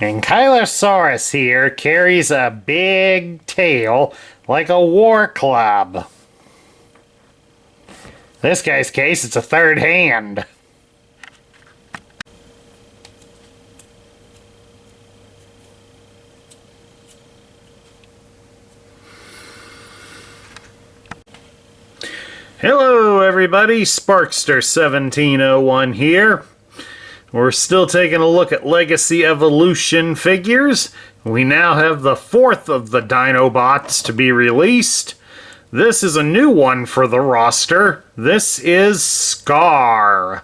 Ankylosaurus here carries a big tail like a war club. This guy's case, it's a third hand. Hello everybody, Sparkster1701 here. We're still taking a look at Legacy Evolution figures. We now have the fourth of the Dinobots to be released. This is a new one for the roster. This is Scarr.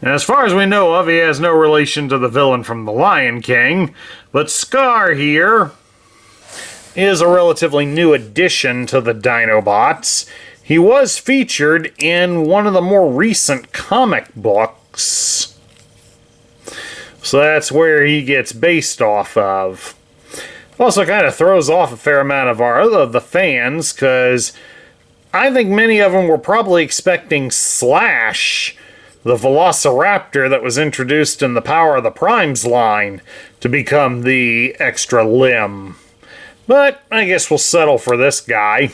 And as far as we know of, he has no relation to the villain from The Lion King, but Scarr here is a relatively new addition to the Dinobots. He was featured in one of the more recent comic books, so that's where he gets based off of. Also kind of throws off a fair amount of the fans, because I think many of them were probably expecting Slash, the Velociraptor that was introduced in the Power of the Primes line, to become the extra limb. But I guess we'll settle for this guy.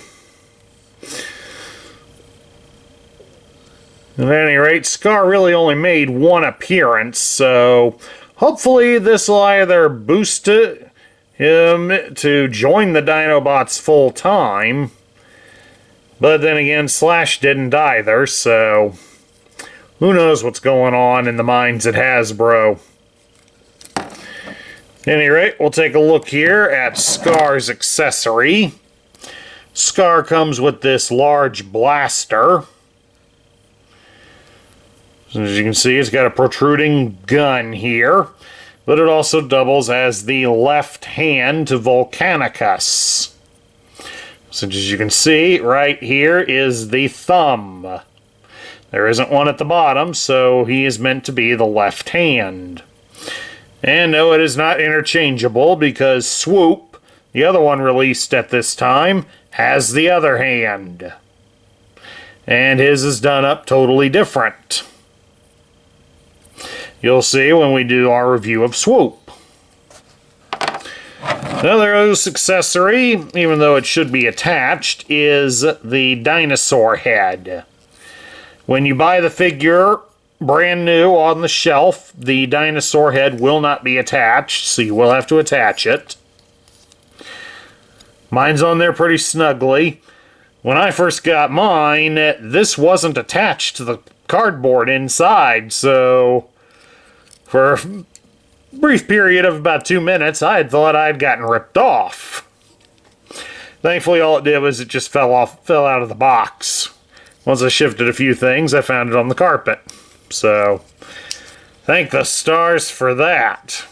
At any rate, Scarr really only made one appearance, so hopefully this will either boost him to join the Dinobots full time. But then again, Slash didn't either, so who knows what's going on in the minds at Hasbro. At any rate, we'll take a look here at Scarr's accessory. Scarr comes with this large blaster. As you can see, it's got a protruding gun here, but it also doubles as the left hand to Volcanicus. So as you can see, right here is the thumb. There isn't one at the bottom, so he is meant to be the left hand. And no, it is not interchangeable because Swoop, the other one released at this time, has the other hand. And his is done up totally different. You'll see when we do our review of Swoop. Another loose accessory, even though it should be attached, is the dinosaur head. When you buy the figure brand new on the shelf, the dinosaur head will not be attached, so you will have to attach it. Mine's on there pretty snugly. When I first got mine, this wasn't attached to the cardboard inside, so for a brief period of about 2 minutes, I had thought I had gotten ripped off. Thankfully, all it did was it just fell out of the box. Once I shifted a few things, I found it on the carpet. So, thank the stars for that.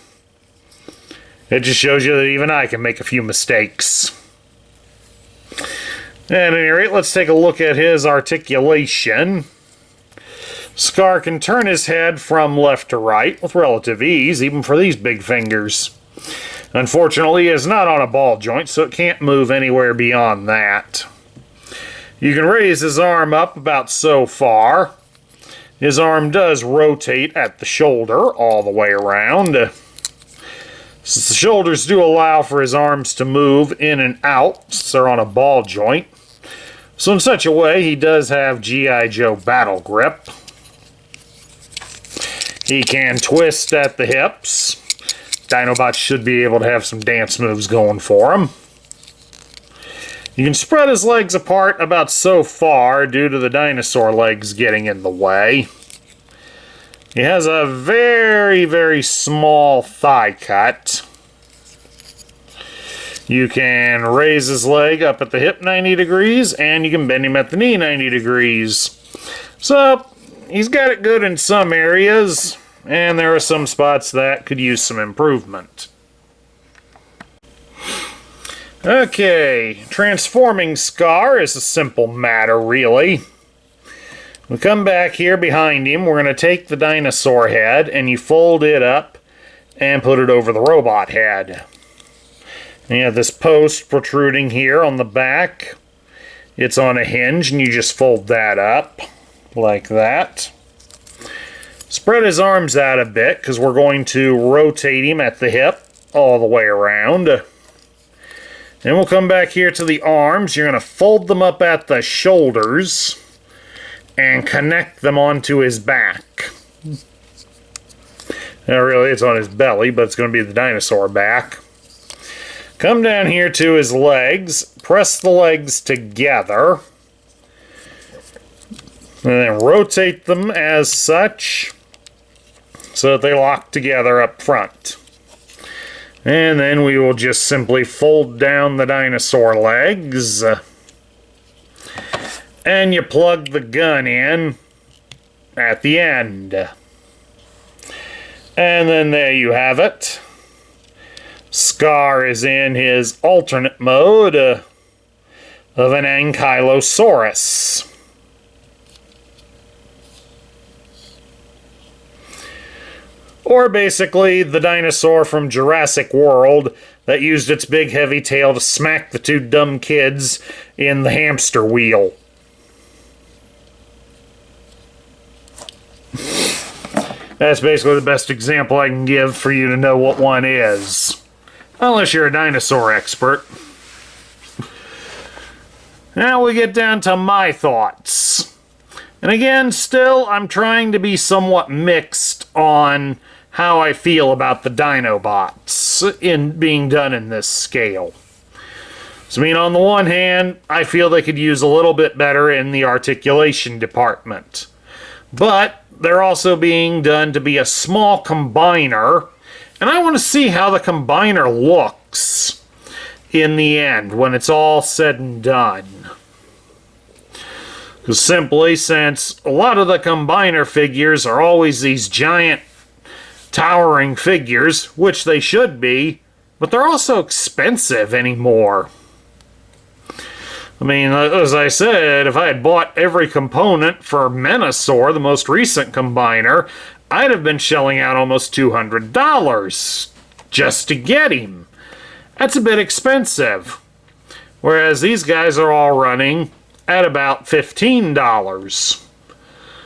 It just shows you that even I can make a few mistakes. At any rate, let's take a look at his articulation. Scarr can turn his head from left to right with relative ease, even for these big fingers. Unfortunately, he is not on a ball joint, so it can't move anywhere beyond that. You can raise his arm up about so far. His arm does rotate at the shoulder all the way around. Since the shoulders do allow for his arms to move in and out, since they're on a ball joint. So in such a way, he does have G.I. Joe battle grip. He can twist at the hips. Dinobots should be able to have some dance moves going for him. You can spread his legs apart about so far due to the dinosaur legs getting in the way. He has a very, very small thigh cut. You can raise his leg up at the hip 90 degrees, and you can bend him at the knee 90 degrees. So, he's got it good in some areas, and there are some spots that could use some improvement. Okay, transforming Scarr is a simple matter, really. We come back here behind him, we're going to take the dinosaur head, and you fold it up and put it over the robot head. And you have this post protruding here on the back. It's on a hinge, and you just fold that up like that. Spread his arms out a bit because we're going to rotate him at the hip all the way around. Then we'll come back here to the arms. You're going to fold them up at the shoulders and connect them onto his back. Now really it's on his belly, but it's going to be the dinosaur back. Come down here to his legs, press the legs together, and then rotate them as such so that they lock together up front. And then we will just simply fold down the dinosaur legs. And you plug the gun in at the end. And then there you have it. Scarr is in his alternate mode of an Ankylosaurus. Or basically the dinosaur from Jurassic World that used its big heavy tail to smack the two dumb kids in the hamster wheel. That's basically the best example I can give for you to know what one is. Unless you're a dinosaur expert. Now we get down to my thoughts. And again, still, I'm trying to be somewhat mixed on how I feel about the Dinobots in being done in this scale. So, I mean, on the one hand, I feel they could use a little bit better in the articulation department. But they're also being done to be a small combiner, and I want to see how the combiner looks in the end when it's all said and done. Because simply, since a lot of the combiner figures are always these giant towering figures, which they should be, but they're also expensive anymore. I mean, as I said, if I had bought every component for Menasor, the most recent combiner, I'd have been shelling out almost $200 just to get him. That's a bit expensive. Whereas these guys are all running at about $15.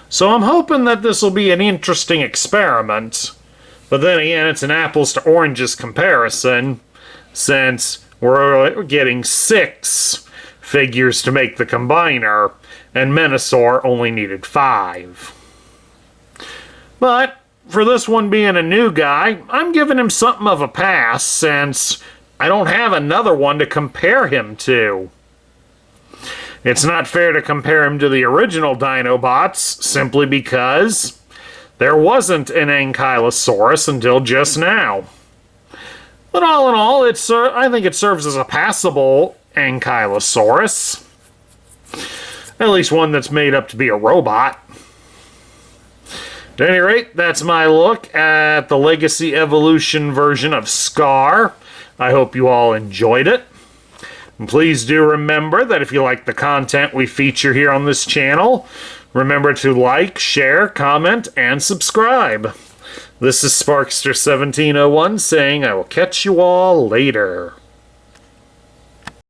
So I'm hoping that this will be an interesting experiment. But then again, it's an apples to oranges comparison, since we're getting 6 figures to make the combiner, and Menasor only needed 5. But for this one being a new guy, I'm giving him something of a pass, since I don't have another one to compare him to. It's not fair to compare him to the original Dinobots, simply because there wasn't an Ankylosaurus until just now. But all in all, I think it serves as a passable Ankylosaurus. At least one that's made up to be a robot. At any rate, that's my look at the Legacy Evolution version of Scarr. I hope you all enjoyed it. And please do remember that if you like the content we feature here on this channel, remember to like, share, comment, and subscribe. This is Sparkster1701 saying I will catch you all later.